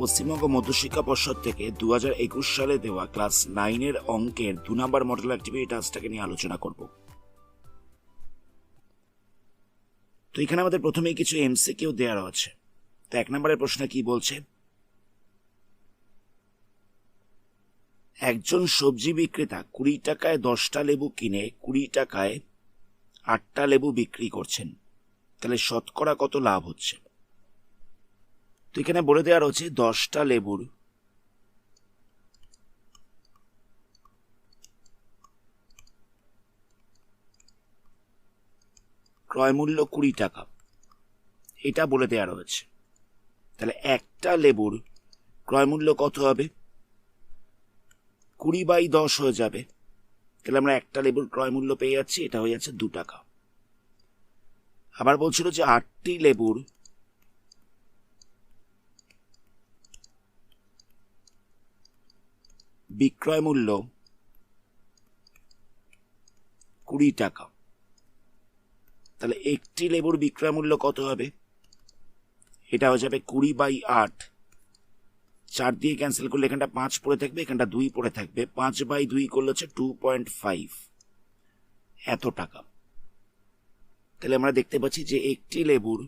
পশ্চিমবঙ্গ মধ্যশিক্ষা পর্ষদ থেকে 2021 সালে দেওয়া ক্লাস 9-এর অঙ্কের 2 নম্বর মডেল অ্যাক্টিভিটি টাস্কটাকে নিয়ে আলোচনা করব। তো এখানে আমাদের প্রথমেই কিছু এমসিকিউ দেওয়া আছে। তো 1 নম্বরের প্রশ্ন কি বলছে, একজন সবজি বিক্রেতা 20 টাকায় 10টা লেবু কিনে 20 টাকায় 8টা লেবু বিক্রি করছেন, তাহলে শতকরা কত লাভ হচ্ছে? তো এখানে বলে দেওয়া রয়েছে 10টা লেবুর ক্রয় মূল্য 20 টাকা, এটা বলে দেওয়া রয়েছে। তাহলে একটা লেবুর ক্রয় মূল্য কত হবে? 20/10 হয়ে যাবে। তাহলে আমরা একটা লেবুর ক্রয় মূল্য পেয়ে যাচ্ছি, এটা হয়ে যাচ্ছে 2 টাকা। আবার বলছিল যে 8টি লেবুর বিক্রয় মূল্য 20 টাকা, তাহলে একটি লেবুর বিক্রয় মূল্য কত হবে? এটা হয়ে যাবে 20/8। 4 দিয়ে ক্যান্সেল করলে এখানটা 5 পড়ে থাকবে, এখানটা 2 পড়ে থাকবে। 5/2 করলে হচ্ছে 2.5, এত টাকা। তাহলে আমরা দেখতে পাচ্ছি যে একটি লেবুর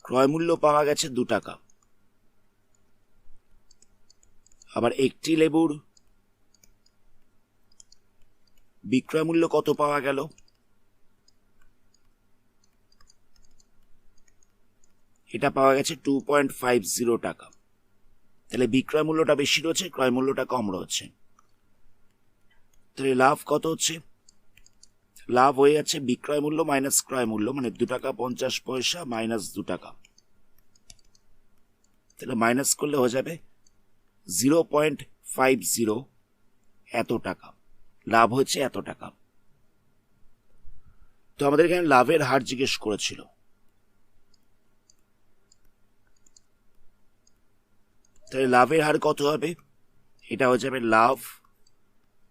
ক্রয় মূল্য পাওয়া গেছে 2 টাকা। আবার একটি লেবুর বিক্রয় মূল্য কত পাওয়া গেল? এটা পাওয়া গেছে 2.50 টাকা। তাহলে বিক্রয় মূল্যটা বেশি রয়েছে, ক্রয় মূল্যটা কম রয়েছে। তাহলে লাভ কত হচ্ছে? লাভ হয়ে যাচ্ছে বিক্রয় মূল্য মাইনাস ক্রয় মূল্য, মানে 2 টাকা 50 পয়সা মাইনাস 2 টাকা। তাহলে মাইনাস করলে হয়ে যাবে 0.50, এত টাকা লাভ হয়েছে, এত টাকা। তো আমাদের এখানে লাভের হার জিজ্ঞেস করেছিল। তাহলে লাভের হার কত হবে? এটা হয়ে যাবে লাভ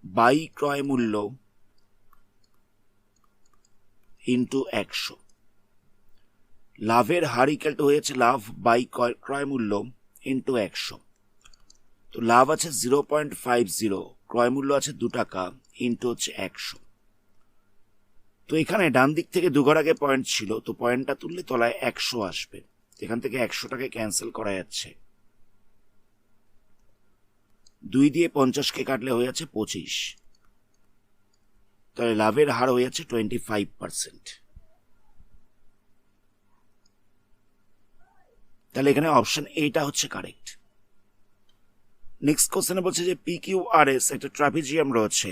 বাই ক্রয় মূল্য ইন্টু 100। লাভের হার ইকুয়াল টু হয়েছে লাভ বাই ক্রয় মূল্য ইন্টু 100। তো লাভ আছে 0.50, ক্রয় মূল্য আছে 2 টাকা, ইন্টু হচ্ছে 100। তো এখানে ডান দিক থেকে দুঘর আগে পয়েন্ট ছিল, তো পয়েন্টটা তুললে তলায় 100 আসবে। এখান থেকে 100টাকে ক্যান্সেল করা যাচ্ছে। 2 দিয়ে 50কে কাটলে হয়ে যাচ্ছে 25। তাহলে লাভের হার হয়ে যাচ্ছে 25%। তাহলে এখানে অপশন এইটা হচ্ছে কারেক্ট। নেক্সট কোশ্চেনে বলছে যে PQRS একটা ট্রাপিজিয়াম রয়েছে,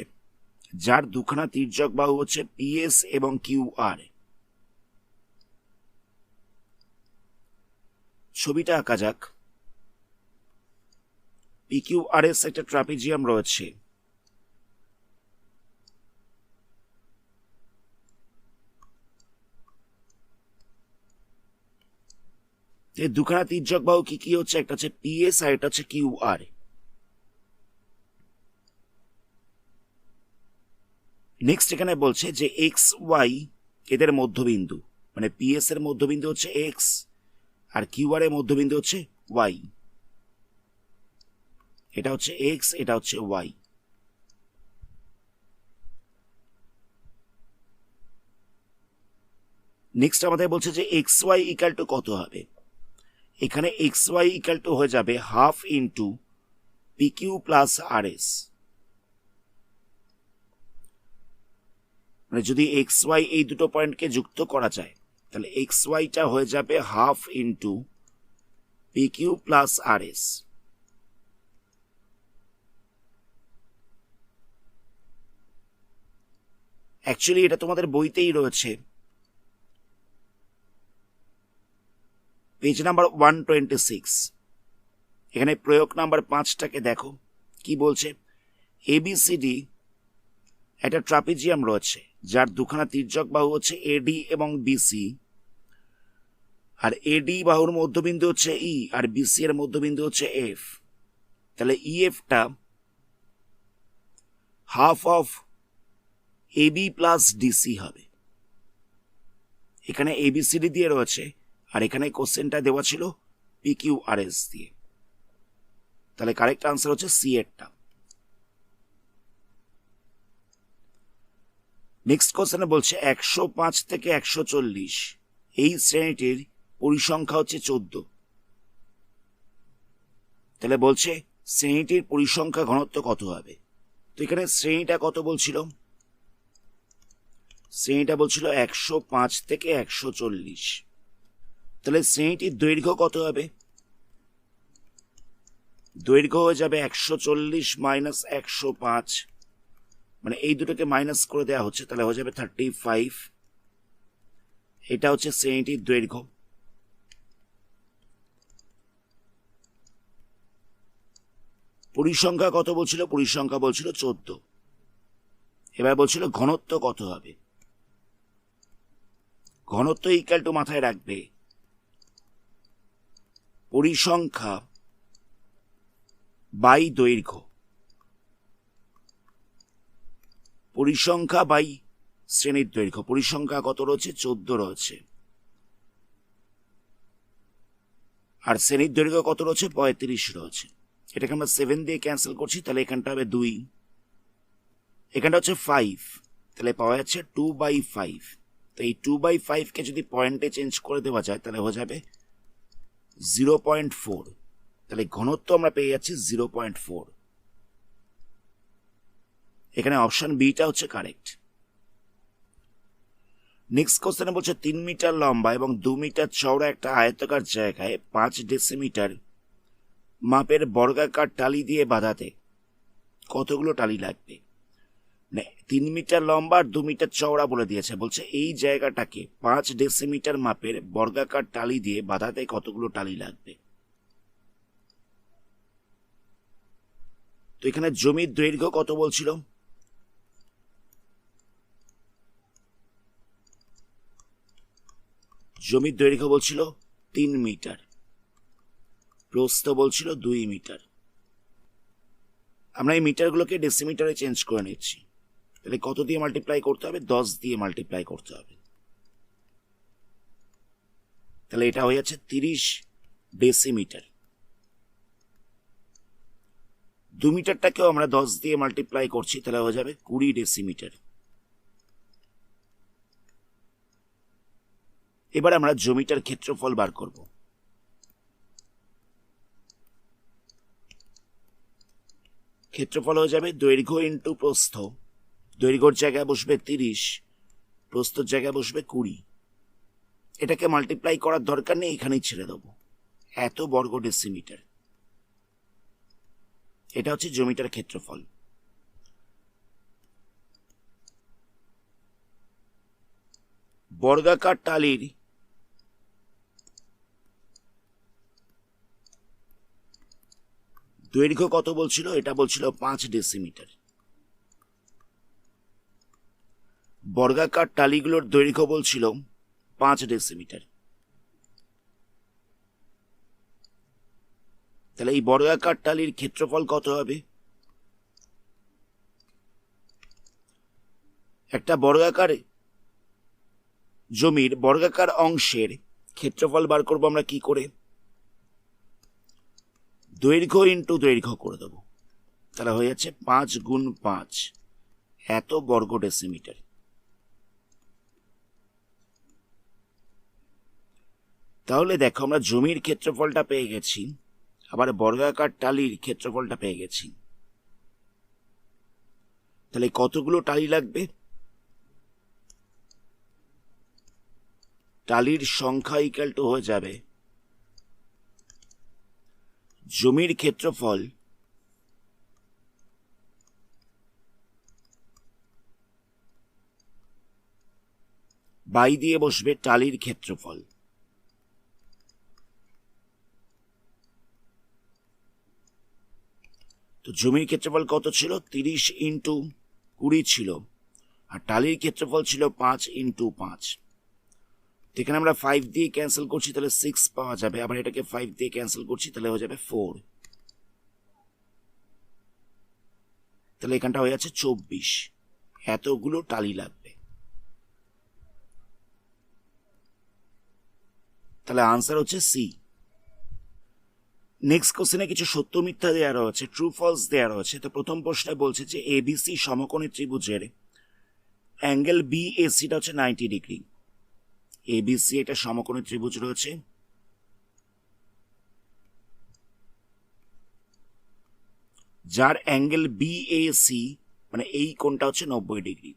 যার দুখানা তির্যক বাহু হচ্ছে PS এবং QR। ছবিটা আঁকা যাক। PQRS একটা ট্রাপিজিয়াম রয়েছে, এই দুখানা তির্যক বাহু কি কি হচ্ছে? একটা হচ্ছে PS আর এটা হচ্ছে QR। নেক্সট এখানে বলছে যে XY এদের মধ্যবিন্দু, মানে PS এর মধ্যবিন্দু হচ্ছে X আর QR এর মধ্যবিন্দু হচ্ছে Y। এটা হচ্ছে X, এটা হচ্ছে Y। নেক্সট আমাদের বলছে যে XY ইকাল টু কত হবে? এখানে XY ইকাল টু হয়ে যাবে half into PQ plus RS। মানে যদি XY এই দুটো পয়েন্টকে যুক্ত করা যায়, তাহলে XYটা হয়ে যাবে half into PQ plus RS। Actually এটা তোমাদের বইতেই রয়েছে, পেজ নাম্বার 126। এখানে প্রয়োগ নাম্বার 5টাকে দেখো কি বলছে। ABCD একটা ট্রাপিজিয়াম রয়েছে, যার দুখানা তির্যক বাহু হচ্ছে AD এবং BC, আর AD বাহুর মধ্যবিন্দু হচ্ছে E আর BC এর মধ্যবিন্দু হচ্ছে F। তাহলে EFটা half of AB plus DC হবে। এখানে ABCD দিয়ে রয়েছে, আর এখানে কোশ্চেনটা দেওয়া ছিল PQRS দিয়ে। তাহলে কারেক্ট আনসার হচ্ছে সি এরটা। নেক্সট কোশ্চেনে বলছে 105 থেকে 140 এই শ্রেণীটির পরিসংখ্যা হচ্ছে 14। তাহলে বলছে শ্রেণীটির পরিসংখ্যা ঘনত্ব কত হবে। তো এখানে শ্রেণীটা কত বলছিল, শ্রেণীটা বলছিল 105 থেকে 140। তাহলে শ্রেণীটির দৈর্ঘ্য কত হবে, দৈর্ঘ্য হয়ে যাবে 140 মাইনাস 105, মানে এই দুটোকে মাইনাস করে দেওয়া হচ্ছে, তাহলে হয়ে যাবে 35। এটা হচ্ছে শ্রেণীটির দৈর্ঘ্য। পরিসংখ্যা কত বলছিল, পরিসংখ্যা বলছিল 14। এবার বলছিল ঘনত্ব কত হবে। ঘনত্ব ইকুয়াল টু মাথায় রাখবে পরিসংখ্যা বাই দৈর্ঘ্য, পরিসংখ্যা বাই শ্রেণীর দৈর্ঘ্য। পরিসংখ্যা কত রয়েছে, 14 রয়েছে, আর শ্রেণীর দৈর্ঘ্য কত রয়েছে, 35 রয়েছে। এটাকে আমরা 7 দিয়ে ক্যান্সেল করছি, তাহলে এখানটা হবে 2, এখানটা হচ্ছে 5, তাহলে পাওয়া যাচ্ছে 2/5। তো এই 2/5 কে যদি পয়েন্টে চেঞ্জ করে দেওয়া যায় তাহলে হয়ে যাবে 0.4। তাহলে ঘনত্ব আমরা পেয়ে যাচ্ছি 0.4। এখানে অপশন বিটা হচ্ছে কারেক্ট। নেক্সট কোশ্চেনে বলছে 3 মিটার লম্বা এবং 2 মিটার চওড়া একটা আয়তাকার জায়গায় 5 ডেসিমিটার মাপের বর্গাকার টালি দিয়ে বাঁধাতে কতগুলো টালি লাগবে। 3 মিটার লম্বা আর 2 মিটার চওড়া বলে দিয়েছে, বলছে এই জায়গাটাকে 5 ডেসিমিটার মাপের বর্গাকার টালি দিয়ে বাঁধাতে কতগুলো টালি লাগবে। তো এখানে জমির দৈর্ঘ্য কত বলছিল, জমির দৈর্ঘ্য বলছিল 3 মিটার, প্রস্থ বলছিল 2 মিটার। আমরা এই মিটারগুলোকে ডেসিমিটারে চেঞ্জ করে নিচ্ছি, তাহলে কত দিয়ে মাল্টিপ্লাই করতে হবে, 10 দিয়ে মাল্টিপ্লাই করতে হবে। তাহলে এটা হয়ে যাচ্ছে 30 ডেসিমিটার। 2 মিটারটাকেও আমরা 10 দিয়ে মাল্টিপ্লাই করছি, তাহলে হয়ে যাবে 20 ডেসিমিটার। এবার আমরা জমিটার ক্ষেত্রফল বার করব। ক্ষেত্রফল হয়ে যাবে দৈর্ঘ্য ইন্টু প্রস্থ, দৈর্ঘ্যর জায়গায় বসবে 30, প্রস্থর জায়গায় বসবে 20। এটাকে মাল্টিপ্লাই করার দরকার নেই, এখানেই ছেড়ে দেবো, এত বর্গ ডেসিমিটার। এটা হচ্ছে জমিটার ক্ষেত্রফল। বর্গাকার টালির দৈর্ঘ্য কত বলছিল, এটা বলছিল 5 ডেসিমিটার। বর্গাকার টালিগুলোর দৈর্ঘ্য বলছিল 5 ডেসিমিটার। তাহলে এই বর্গাকার টালির ক্ষেত্রফল কত হবে, একটা বর্গাকার জমির বর্গাকার অংশের ক্ষেত্রফল বার করবো আমরা কি করে, দৈর্ঘ্য ইন্টু দৈর্ঘ্য করে দেবো, তাহলে হয়ে যাচ্ছে 5 গুণ 5, এত বর্গ ডেসিমিটার। তাহলে দেখো আমরা জমির ক্ষেত্রফলটা পেয়ে গেছি, আবার বর্গাকার টালির ক্ষেত্রফলটা পেয়ে গেছি। তাহলে কতগুলো টালি লাগবে, টালির সংখ্যা ইকুয়াল টু হয়ে যাবে জমির ক্ষেত্রফল বাই দিয়ে বসবে টালির ক্ষেত্রফল। তো জমির ক্ষেত্রফল কত ছিল, 30 ইন্টু 20 ছিল, আর টালির ক্ষেত্রফল ছিল 5 ইন্টু 5। এখানে আমরা 5 দিয়ে ক্যান্সেল করছি, তাহলে 6 পাওয়া যাবে, আবার এটাকে 5 দিয়ে ক্যান্সেল করছি, তাহলে হয়ে যাবে 4। তাহলে এখানটা হয়ে যাচ্ছে 24, এতগুলো টালি লাগবে। তাহলে আনসার হচ্ছে সি। নেক্সট কোশ্চেনে কিছু সত্য মিথ্যা দেওয়া রয়েছে, ট্রু ফলস দেওয়া রয়েছে। তো প্রথম প্রশ্নে বলছে যে এবিসি সমকোণী ত্রিভুজের অ্যাঙ্গেল বিএসিটা হচ্ছে 90 ডিগ্রি। এবিসি এটা সমকোণী ত্রিভুজ রয়েছে, যার অ্যাঙ্গেল বিএসি মানে এই কোণটা হচ্ছে 90 ডিগ্রি।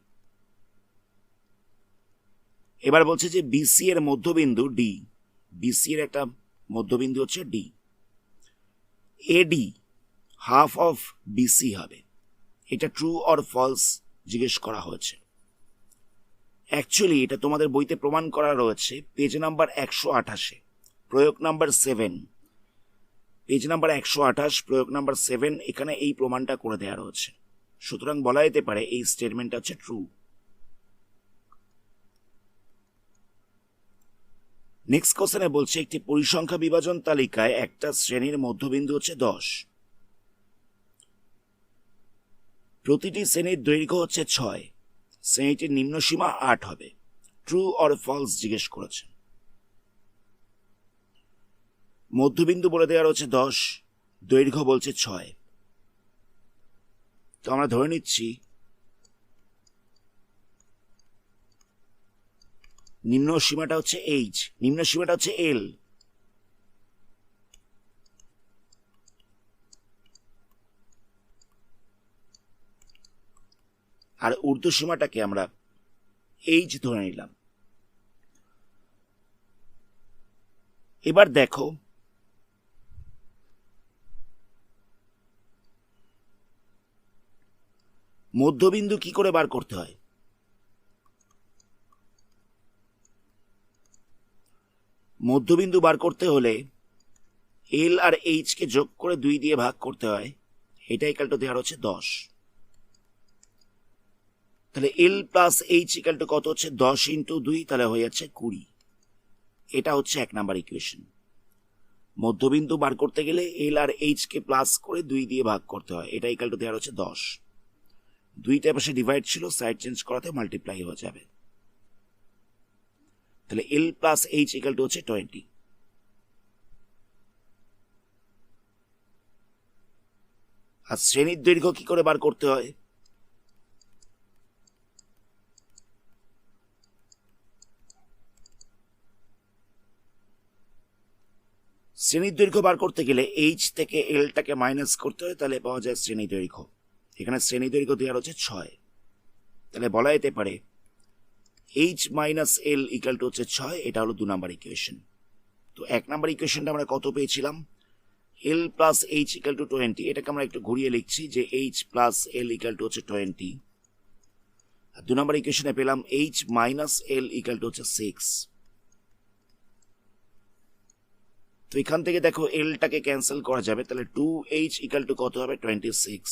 এবার বলছে যে বিসি এর মধ্যবিন্দু ডি, বিসি এর একটা মধ্যবিন্দু হচ্ছে D, AD half of BC হবে। এটা ট্রু অর ফলস জিজ্ঞেস করা হয়েছে। অ্যাকচুয়ালি এটা তোমাদের বইতে প্রমাণ করা রয়েছে পেজ নাম্বার 128, প্রয়োগ নাম্বার 7, পেজ নাম্বার 128 প্রয়োগ নাম্বার 7, এখানে এই প্রমাণটা করে দেওয়া রয়েছে। সুতরাং বলা যেতে পারে এই স্টেটমেন্টটা হচ্ছে ট্রু। নেক্সট কোশ্চেনে বলছে একটি পরিসংখ্যা বিভাজন তালিকায় একটা শ্রেণীর মধ্যবিন্দু হচ্ছে 10, প্রতিটি শ্রেণীর দৈর্ঘ্য হচ্ছে 6, শ্রেণীটির নিম্ন সীমা 8 হবে। ট্রু অর ফলস জিজ্ঞেস করেছে। মধ্যবিন্দু বলে দেওয়া রয়েছে 10, দৈর্ঘ্য বলছে 6। তো আমরা ধরে নিচ্ছি নিম্ন সীমাটা হচ্ছে এইচ, নিম্ন সীমাটা হচ্ছে এল, আর ঊর্ধ্ব সীমাটাকে আমরা এইচ ধরে নিলাম। এবার দেখো মধ্যবিন্দু কি করে বার করতে হয়। মধ্যবিন্দু বার করতে হলে এল আর এইচ কে যোগ করে 2 দিয়ে ভাগ করতে হয়। এটা ইকাল টু দেওয়া হচ্ছে 10। তাহলে এল প্লাস এইচ ইকাল টু কত হচ্ছে 10 ইন্টু 2, তাহলে হয়ে যাচ্ছে 20। এটা হচ্ছে 1 নাম্বার ইকুয়েশন। মধ্যবিন্দু বার করতে গেলে এল আর এইচ কে প্লাস করে 2 দিয়ে ভাগ করতে হয়। এটা ইকাল টু দেওয়া হচ্ছে 10। 2টা পাশে ডিভাইড ছিল, সাইড চেঞ্জ করাতে মাল্টিপ্লাই হয়ে যাবে। তাহলে এল প্লাস এইচ ইকাল টু হচ্ছে 20। আর শ্রেণীর দৈর্ঘ্য কি করে বার করতে হয়। শ্রেণীর দৈর্ঘ্য বার করতে গেলে এইচ থেকে এলটাকে মাইনাস করতে হয়, তাহলে পাওয়া যায় শ্রেণী দৈর্ঘ্য। এখানে শ্রেণী দৈর্ঘ্য দেওয়া হচ্ছে 6, তাহলে বলা যেতে পারে H minus L equal to হচ্ছে 6। এটা হলো 2 নাম্বার ইকুয়েশন। তো 1 নাম্বার ইকুয়েশনটা আমরা কত পেয়েছিলাম, এল প্লাস এইচ ইকাল টু 20। এটাকে আমরা একটু ঘুরিয়ে লিখছি যে H plus L equal to হচ্ছে 20। আর 2 নাম্বার ইকুয়েশনে পেলাম H minus L equal to হচ্ছে 6। তো এখান থেকে দেখো এলটাকে ক্যান্সেল করা যাবে, তাহলে 2h ইকাল টু কত হবে 26।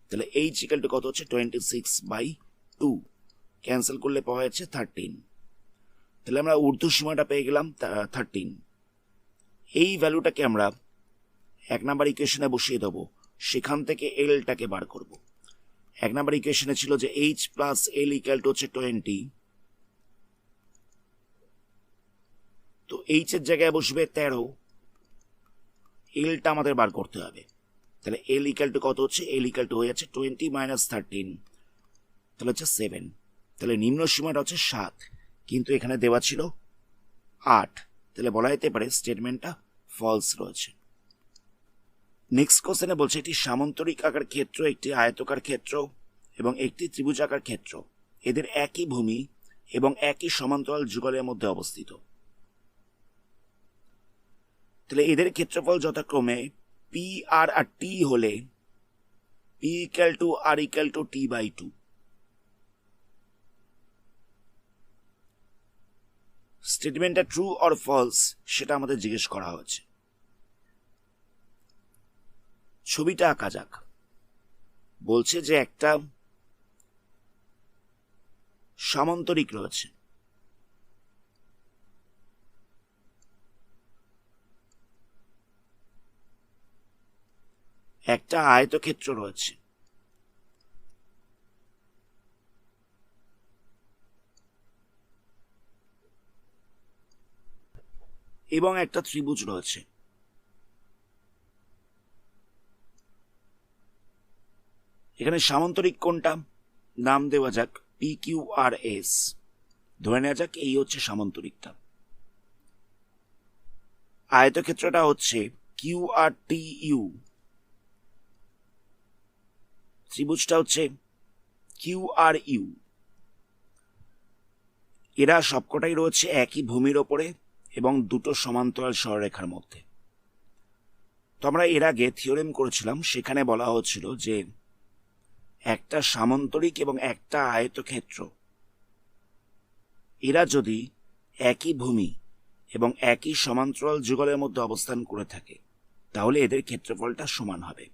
তাহলে h ইকাল টু কত হচ্ছে 26/2, ক্যান্সেল করলে পাওয়া যাচ্ছে 13। তাহলে আমরা ঊর্ধ্ব সীমাটা পেয়ে গেলাম 13। এই ভ্যালুটাকে আমরা 1 নাম্বার ইকুয়েশনে বসিয়ে দেবো, সেখান থেকে এলটাকে বার করব। 1 নাম্বার ইকুয়েশনে ছিল যে h plus L equal to হচ্ছে 20, তো এইচ এর জায়গায় বসবে 13, এলটা আমাদের বার করতে হবে। তাহলে এল ইকাল টু কত হচ্ছে, এল ইকাল টু হয়ে যাচ্ছে 20 মাইনাস 13, তাহলে হচ্ছে 7। তাহলে নিম্ন সীমাটা হচ্ছে 7, কিন্তু এখানে দেওয়া ছিল 8, তাহলে বলা যেতে পারে স্টেটমেন্টটা ফলস রয়েছে। নেক্সট কোশ্চেনে বলছে একটি সামান্তরিক আকার ক্ষেত্র, একটি আয়তকার ক্ষেত্র এবং একটি ত্রিভুজাকার ক্ষেত্র, এদের একই ভূমি এবং একই সমান্তরাল যুগলের মধ্যে অবস্থিত। তাহলে এদের ক্ষেত্রফল যথাক্রমে পি আর আর টি হলে P equal to R equal to টি/2। স্টেটমেন্টটা ট্রু অর ফলস সেটা আমাদের জিজ্ঞেস করা হচ্ছে। ছবিটা আঁকা যাক। বলছে যে একটা সামান্তরিক রয়েছে, একটা আয়তক্ষেত্র রয়েছে, এবং একটা ত্রিভুজ রয়েছে। এখানে সামান্তরিক কোণটা নাম দেওয়া যাক PQRS, ধরে নেওয়া যাক এই হচ্ছে সামান্তরিকটা। আয়তক্ষেত্রটা হচ্ছে QRTU, ত্রিভুজটা হচ্ছে QRU। এরা সবকটাই রয়েছে একই ভূমির ওপরে এবং দুটো সমান্তরাল সরলরেখার মধ্যে। তো আমরা এর আগে থিওরেম করেছিলাম, সেখানে বলা হচ্ছিল যে একটা সামান্তরিক এবং একটা আয়তক্ষেত্র, এরা যদি একই ভূমি এবং একই সমান্তরাল যুগলের মধ্যে অবস্থান করে থাকে তাহলে এদের ক্ষেত্রফলটা সমান হবে।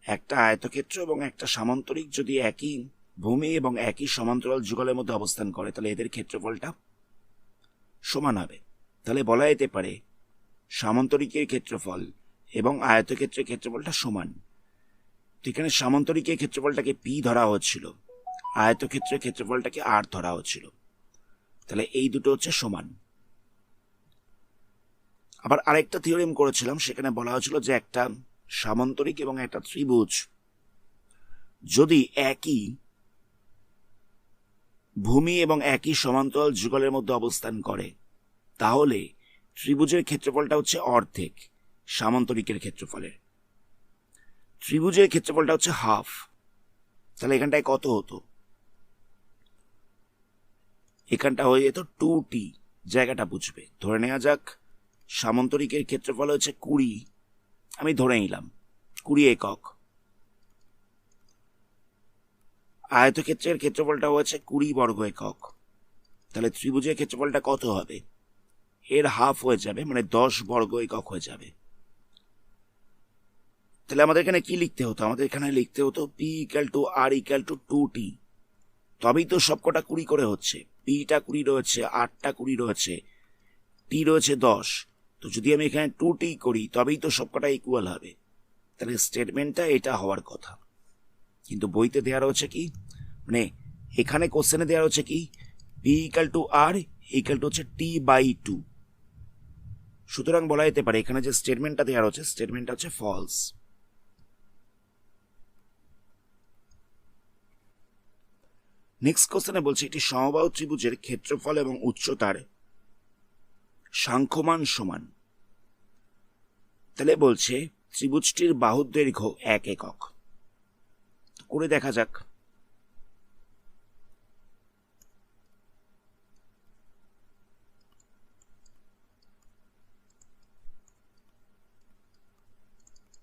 একটা আয়তক্ষেত্র এবং একটা সামান্তরিক যদি একই ভূমি এবং একই সমান্তরাল যুগলের মধ্যে অবস্থান করে তাহলে এদের ক্ষেত্রফলটা সমান হবে। তাহলে বলা যেতে পারে সামান্তরিকের ক্ষেত্রফল এবং আয়তক্ষেত্রের ক্ষেত্রফলটা সমান। তো এখানে সামান্তরিকের ক্ষেত্রফলটাকে P ধরা হচ্ছিল, আয়তক্ষেত্রের ক্ষেত্রফলটাকে R ধরা হচ্ছিল। তাহলে এই দুটো হচ্ছে সমান। আবার আরেকটা থিওরেম করেছিলাম, সেখানে বলা হচ্ছিল যে একটা সামান্তরিক এবং একটা ত্রিভুজ যদি একই ভূমি এবং একই সমান্তরাল যুগলের মধ্যে অবস্থান করে তাহলে ত্রিভুজের ক্ষেত্রফলটা হচ্ছে অর্ধেক সামান্তরিকের ক্ষেত্রফলের, ত্রিভুজের ক্ষেত্রফলটা হচ্ছে হাফ। তাহলে এখানটায় কত হতো? এখানটা হয়ে যেত 2t, জায়গাটা বুঝবে। ধরে নেওয়া যাক সামান্তরিকের ক্ষেত্রফল হচ্ছে 20, আমি ধরে নিলাম 20 একক। আয়তক্ষেত্রের ক্ষেত্রফলটা হচ্ছে 20 বর্গ একক। তাহলে ত্রিভুজের ক্ষেত্রফলটা কত হবে? এর হাফ হয়ে যাবে, মানে 10 বর্গ একক হয়ে যাবে। তাহলে আমাদের এখানে কি লিখতে হতো? আমাদের এখানে লিখতে হতো P = R = 2t। তবেই তো সবকটা 20 করে হচ্ছে। Pটা 20 রয়েছে, Rটা 20 রয়েছে, T রয়েছে 10। তো যদি আমি এখানে 2t করি তবেই তো সবকটা ইকুয়াল হবে। তাহলে স্টেটমেন্টটা এটা হওয়ার কথা। কিন্তু বইতে দেওয়া রয়েছে কি, মানে এখানে কোশ্চেনে দেওয়া রয়েছে কি P = R হচ্ছে T/2। সুতরাং বলা যেতে পারে এখানে যে স্টেটমেন্টটা দেওয়া রয়েছে স্টেটমেন্টটা হচ্ছে ফলস। নেক্সট কোশ্চেনে বলছে একটি সমবাহু ত্রিভুজের ক্ষেত্রফল এবং উচ্চতার সাংখ্যমান সমান। তাহলে বলছে ত্রিভুজটির বাহুর দৈর্ঘ্য 1 একক। করে দেখা যাক।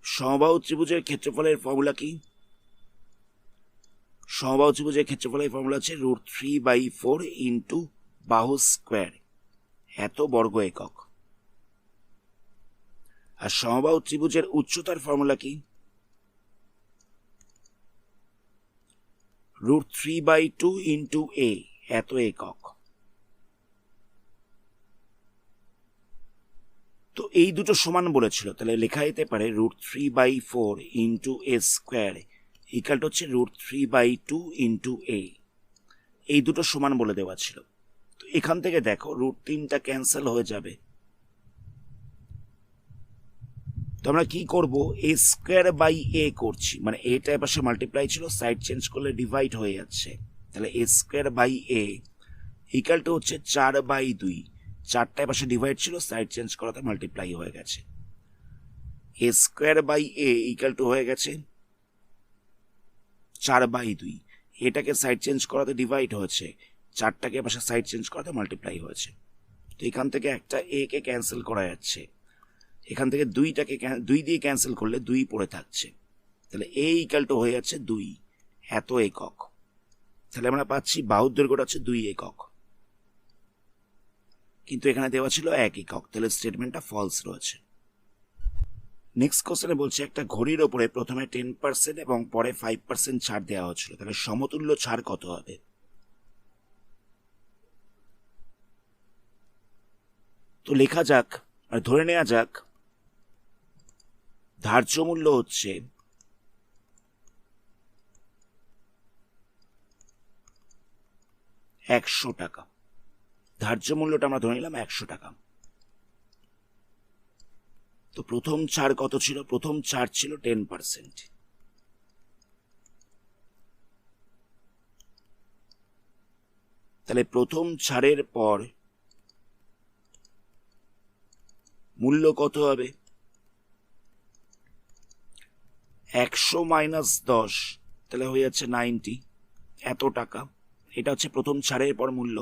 সমবাহু ত্রিভুজের ক্ষেত্রফলের ফর্মুলা কি? সমবাহু ত্রিভুজের ক্ষেত্রফলের ফর্মুলা হচ্ছে √3/4 ইন্টু বাহু স্কোয়ার, এত বর্গ একক। আর সমবাহু ত্রিভুজের উচ্চতার ফর্মুলা কি? √3/2 ইন্টু a, এত একক। তো এই দুটো সমান বলেছিল, তাহলে লেখা যেতে পারে √3/4 ইন্টু a স্কোয়ার ইকালটা হচ্ছে √3/2 ইন্টু a। এই দুটো সমান বলে দেওয়া ছিল। তো এখান থেকে দেখো √3টা ক্যান্সেল হয়ে যাবে। তো আমরা কি করব? a স্কোয়ার বাই a করছি, মানে এটা পাশে মাল্টিপ্লাই ছিল, সাইড চেঞ্জ করলে ডিভাইড হয়ে যাচ্ছে। তাহলে a স্কোয়ার বাই a ইকালটা হচ্ছে 4/2। 4টায় পাশে ডিভাইড ছিল, সাইড চেঞ্জ করাতে মাল্টিপ্লাই হয়ে গেছে। a স্কোয়ার বাই a ইকালটু হয়ে গেছে 4/2। এটাকে সাইড চেঞ্জ করাতে ডিভাইড হয়েছে, 4টাকে পাশে সাইড চেঞ্জ করাতে মাল্টিপ্লাই হয়েছে। তো এখান থেকে একটা a কে ক্যান্সেল করা যাচ্ছে, এখান থেকে 2 দিয়ে ক্যান্সেল করলে 2 পড়ে থাকছে। তাহলে a ইকালটু হয়ে যাচ্ছে 2, এত একক। তাহলে আমরা পাচ্ছি বাহুর দৈর্ঘ্যটা হচ্ছে 2 একক, কিন্তু এখানে দেওয়া ছিল 1 একক। তাহলে স্টেটমেন্টটা ফলস রয়েছে। নেক্সট কোশ্চেনে বলছে একটা ঘড়ির ওপরে প্রথমে 10% এবং পরে 5% ছাড় দেওয়া হচ্ছিল, তাহলে সমতুল্য ছাড় কত হবে? তো লেখা যাক, আর ধরে নেওয়া যাক ধার্য মূল্য হচ্ছে 100 টাকা। ধার্য মূল্যটা আমরা ধরে নিলাম 100 টাকা। তো প্রথম ছাড় কত ছিল? প্রথম ছাড় ছিল 10%। তাহলে প্রথম ছাড়ের পর মূল্য কত হবে? 100 মাইনাস 10, তাহলে হয়ে যাচ্ছে 90, এত টাকা। এটা হচ্ছে প্রথম ছাড়ের পর মূল্য।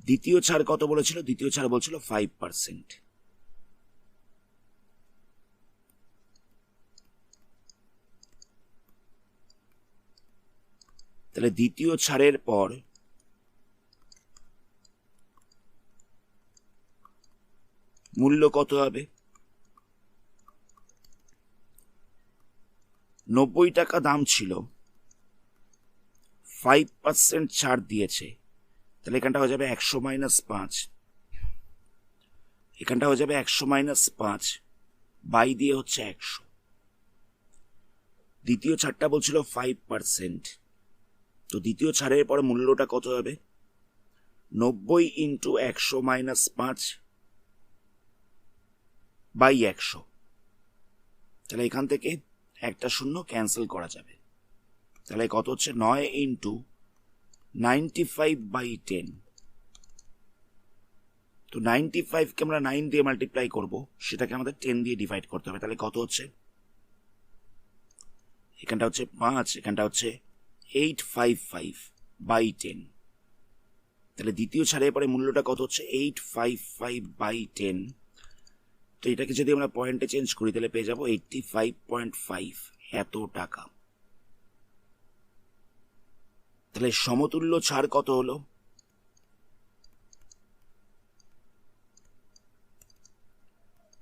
দ্বিতীয় ছাড় কত বলেছিল? দ্বিতীয় ছাড় বলছিল 5%। তাহলে দ্বিতীয় ছাড়ের পর মূল্য কত হবে? 90 টাকা দাম ছিল, 5% ছাড় দিয়েছে, তাহলে এখানটা হয়ে যাবে 100 মাইনাস 5, এখানটা হয়ে যাবে 100 মাইনাস 5 বাই দিয়ে হচ্ছে 100। দ্বিতীয় ছাড়টা বলছিল 5%, তো দ্বিতীয় ছাড়ের পর মূল্যটা কত হবে? 90 ইন্টু 100 মাইনাস 5 বাই 100। তাহলে এখান থেকে একটা শূন্য ক্যান্সেল করা যাবে। তাহলে কত হচ্ছে? 9 ইন্টু 95/10। তো 95কে আমরা 9 দিয়ে মাল্টিপ্লাই করব, সেটাকে আমাদের 10 দিয়ে ডিভাইড করতে হবে। তাহলে কত হচ্ছে? এখানটা হচ্ছে 5, এখানটা হচ্ছে 855/10। তাহলে দ্বিতীয় ছাড়ের পরে মূল্যটা কত হচ্ছে? 855/10। তো এটাকে যদি আমরা পয়েন্টে চেঞ্জ করি তাহলে পেয়ে যাবো 85.5, এত টাকা। তাহলে সমতুল্য ছাড় কত হলো?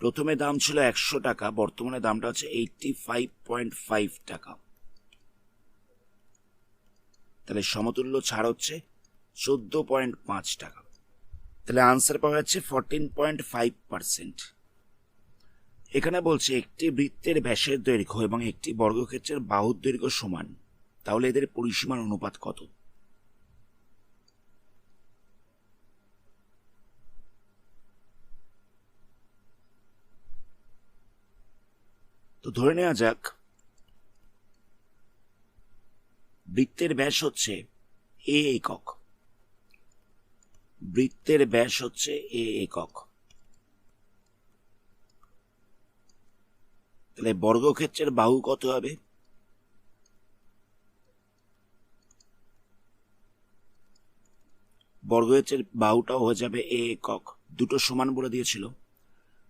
প্রথমে দাম ছিল 100 টাকা, বর্তমানে দামটা হচ্ছে 85.5 টাকা। তাহলে সমতুল্য ছাড় হচ্ছে 14.5 টাকা। তাহলে আনসার পাওয়া যাচ্ছে 14.5%। এখানে বলছে একটি বৃত্তের ব্যাসের দৈর্ঘ্য এবং একটি বর্গক্ষেত্রের বাহুর দৈর্ঘ্য সমান, তাহলে এদের পরিসীমার অনুপাত কত? তো ধরে নেওয়া যাক বৃত্তের ব্যাস হচ্ছে a একক, বৃত্তের ব্যাস হচ্ছে a একক। তাহলে বর্গক্ষেত্রের বাহু কত হবে? বর্গক্ষেত্রের বাহুটাও হয়ে যাবে a একক, দুটো সমান বলে দিয়েছিল।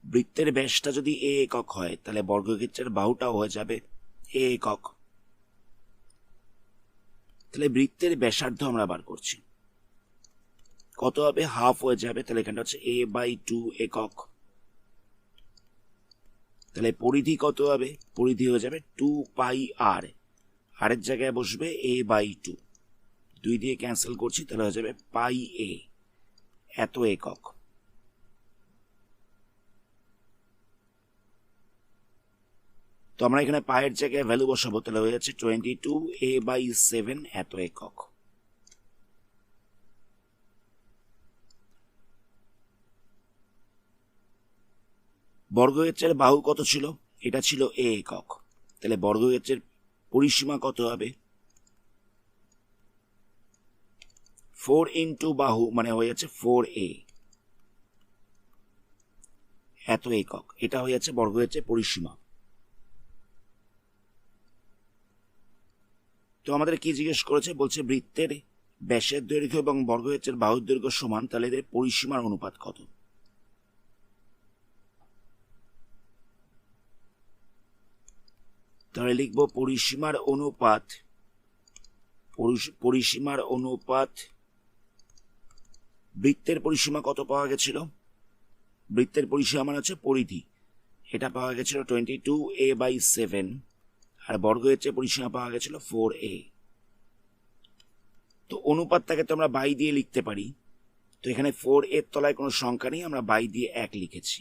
বৃত্তের ব্যাসটা যদি a একক হয় তাহলে বর্গক্ষেত্রের বাহুটাও হয়ে যাবে a একক। তাহলে বৃত্তের ব্যাসার্ধ আমরা বার করছি, কত হবে? হাফ হয়ে যাবে, তাহলে এখানটা হচ্ছে a/2 একক। তাহলে পরিধি কত হবে? পরিধি হয়ে যাবে 2πr, আর এর জায়গায় বসবে a/2, 2 দিয়ে ক্যান্সেল করছি, তাহলে হয়ে যাবে πa, এত একক। তো আমরা এখানে পায়ের জায়গায় ভ্যালু বসাবো, তাহলে হয়ে যাচ্ছে 22a/7, এত একক। বর্গক্ষেত্রের বাহু কত ছিল? এটা ছিল a একক, তাহলে বর্গক্ষেত্রের পরিসীমা কত হবে? 4 ইন্টু বাহু মানে হয়ে যাচ্ছে 4a, এত একক। এটা হয়ে যাচ্ছে বর্গক্ষেত্রের পরিসীমা। তো আমাদের কি জিজ্ঞেস করেছে? বলছে বৃত্তের ব্যাসের দৈর্ঘ্য এবং বর্গক্ষেত্রের বাহুর দৈর্ঘ্য সমান, তাহলে এদের পরিসীমার অনুপাত কত? তাহলে লিখবো পরিসীমার অনুপাত, পরিসীমার অনুপাত। বৃত্তের পরিসীমা কত পাওয়া গেছিল? বৃত্তের পরিসীমা মানে হচ্ছে পরিধি, এটা পাওয়া গেছিল 22a/7, আর বর্গক্ষেত্রের পরিসীমা পাওয়া গেছিল 4a। তো অনুপাতটাকে তো আমরা বাই দিয়ে লিখতে পারি, তো এখানে 4 এর তলায় কোনো সংখ্যা নেই, আমরা বাই দিয়ে 1 লিখেছি।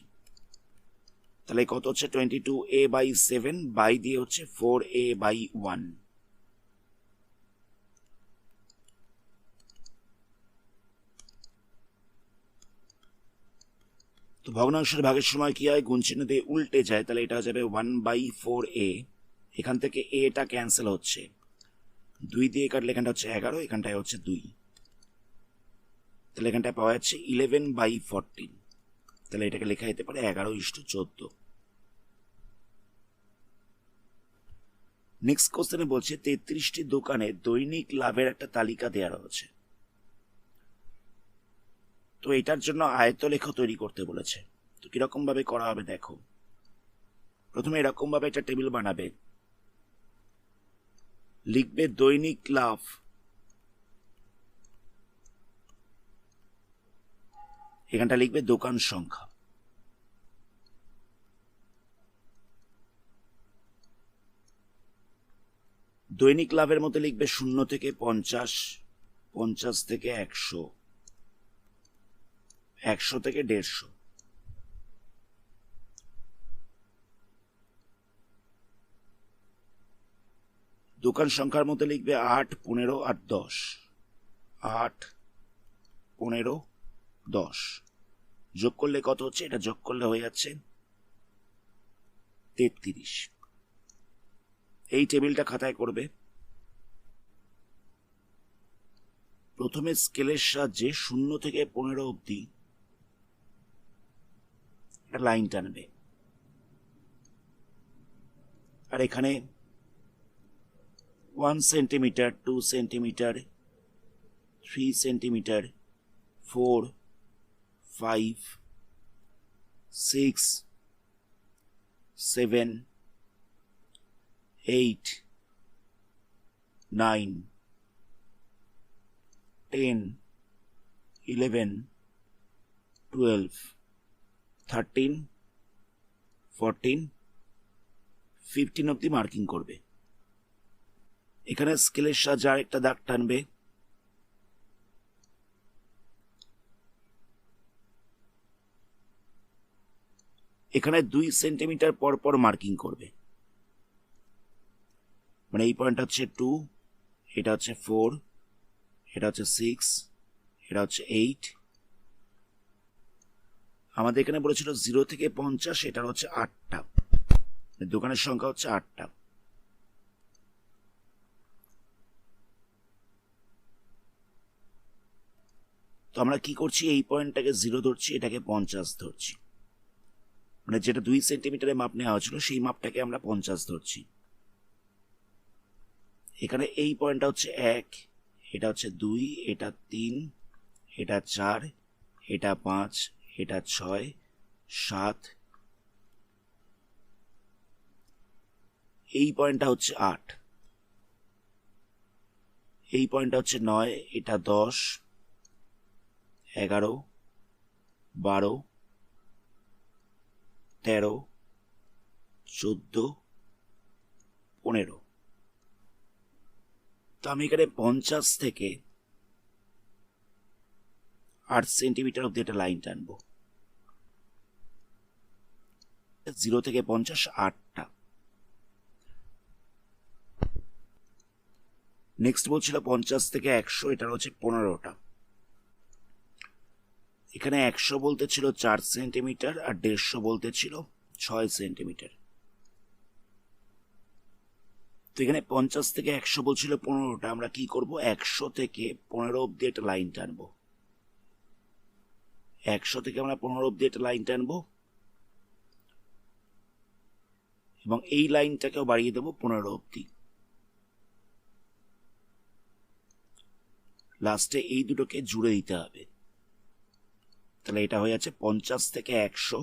তাহলে কত হচ্ছে? 22a/7 বাই দিয়ে হচ্ছে 4a/1। তো ভগ্নাংশের ভাগের সময় কি হয়, গুণ চিহ্ন দিয়ে উল্টে যায়, তাহলে এটা হয়ে যাবে 1/4a। এখান থেকে এটা ক্যান্সেল হচ্ছে, 2 দিয়ে কাটলে এখানটা হচ্ছে 11, এখানটায় হচ্ছে 2, তাহলে এখানটায় পাওয়া যাচ্ছে 11/14। তাহলে এটাকে লেখা যেতে পারে 11:14। নেক্সট কোশ্চেনে বলছে 33টি দোকানে দৈনিক লাভের একটা তালিকা দেওয়া রয়েছে। তো এটার জন্য আয়তলেখ তৈরি করতে বলেছে। তো কিরকম ভাবে করা হবে দেখো, প্রথমে এরকম ভাবে একটা টেবিল বানাবে, লিখবে দৈনিক লাভ, এখানটা লিখবে দোকান সংখ্যা, দৈনিক লাভের মধ্যে লিখবে 0 থেকে 50, 50 থেকে 100, 100 থেকে 150। দোকান সংখ্যার মধ্যে লিখবে 8, 15 আর 10, 8, 15, 10। যোগ করলে কত হচ্ছে, এটা যোগ করলে হয়ে যাচ্ছে 33। এই টেবিলটা খাতায় করবে। প্রথমে স্কেলের সাহায্যে 0 থেকে 15 অবধি একটা লাইন টানবে, আর এখানে 1 সেন্টিমিটার, 2 সেন্টিমিটার, 3 সেন্টিমিটার, 4, 5, 6, 7, 8, 9, 10, 11, 12, 13, 14, 15 অব্দি মার্কিং করবে। এখানে স্কেলের সাহায্যে আরেকটা দাগ টানবে, এখানে 2 সেন্টিমিটার পর পর মার্কিং করবে, মানে এই পয়েন্ট হচ্ছে 2, এটা হচ্ছে 4, এটা হচ্ছে 6, এটা হচ্ছে 8। আমাদের এখানে বলেছিল 0 থেকে 50, এটা হচ্ছে 8টা, দোকানের সংখ্যা হচ্ছে 8টা। তো আমরা কি করছি, এই পয়েন্টটাকে 0 ধরছি, এটাকে 50 ধরছি, মানে যেটা 2 সেন্টিমিটারের মাপ নেওয়া হয়েছিল সেই মাপটাকে আমরা 50 ধরছি। এখানে এই পয়েন্টটা হচ্ছে 1, এটা হচ্ছে 2, এটা 3, এটা 4, এটা 5, এটা 6, 7, এই পয়েন্টটা হচ্ছে 8, এই পয়েন্টটা হচ্ছে 9, এটা 10, 11, 12, 13, 14, 15। তো আমি এখানে 50 থেকে 8 সেন্টিমিটার অব্দি একটা লাইন টানবো, 0 থেকে 50, 8টা। নেক্সট বলছিল 50 থেকে 100, এটা হচ্ছে 15টা। এখানে 100 বলতে ছিল 4 সেন্টিমিটার, আর 150 বলতে ছিল 6 সেন্টিমিটার। তো এখানে 50 থেকে 100 বলছিল 15টা, আমরা কি করব, 100 থেকে 15 অব্দি একটা লাইন টানবো, 100 থেকে আমরা 15 অব্দি একটা লাইন টানবো, এবং এই লাইনটাকেও বাড়িয়ে দেবো 15 অব্দি। লাস্টে এই দুটোকে জুড়ে দিতে হবে, তাহলে এটা হয়ে যাচ্ছে 50 থেকে 100,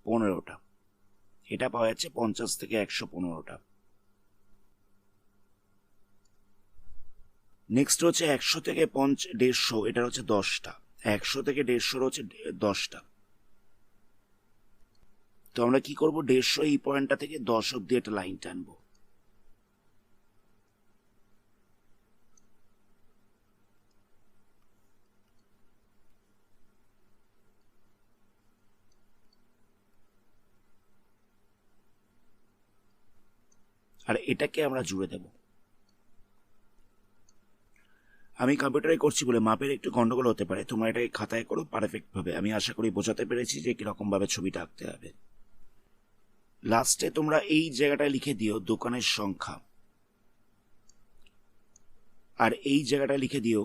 15টা। এটা পাওয়া যাচ্ছে 50 থেকে 100, 15টা। নেক্সট হচ্ছে 100 থেকে 150, এটা হচ্ছে 10টা, 100 থেকে 150 হচ্ছে 10টা। তো আমরা কি করব, 150 এই পয়েন্টটা থেকে 10 অব্দি একটা লাইন টানবো, আর এটাকে আমরা জুড়ে দেব। আমি কম্পিউটারে করছি বলে মাপের একটু গন্ডগোল হতে পারে, তোমরা এটাকে খাতায় করো পারফেক্ট ভাবে। আমি আশা করি বোঝাতে পেরেছি যে কিরকম ভাবে ছবিটা আঁকতে হবে। লাস্টে তোমরা এই জায়গাটায় লিখে দিও দোকানের সংখ্যা, আর এই জায়গাটায় লিখে দিও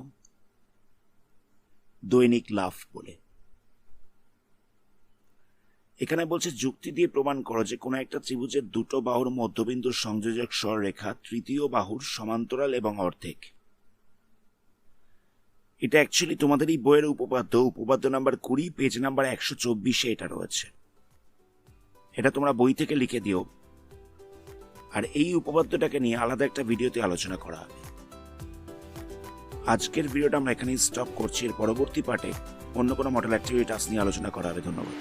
দৈনিক লাভ বলে। এখানে বলছে যুক্তি দিয়ে প্রমাণ করো যে কোনো একটা ত্রিভুজের দুটো বাহুর মধ্যবিন্দুর সংযোজক সরলরেখা তৃতীয় বাহুর সমান্তরাল এবং অর্ধেক। এটা অ্যাকচুয়ালি তোমাদের এই বইয়ের উপপাদ্য নাম্বার 20, পেজ নাম্বার 124-এ এটা রয়েছে। এটা তোমরা বই থেকে লিখে দিও, আর এই উপপাদ্যটাকে নিয়ে আলাদা একটা ভিডিওতে আলোচনা করা হবে। আজকের ভিডিওটা আমরা এখানেই স্টপ করছি। এর পরবর্তী পার্টে অন্য কোনো মডেল অ্যাক্টিভিটি টাস্ক নিয়ে আলোচনা করা হবে। ধন্যবাদ।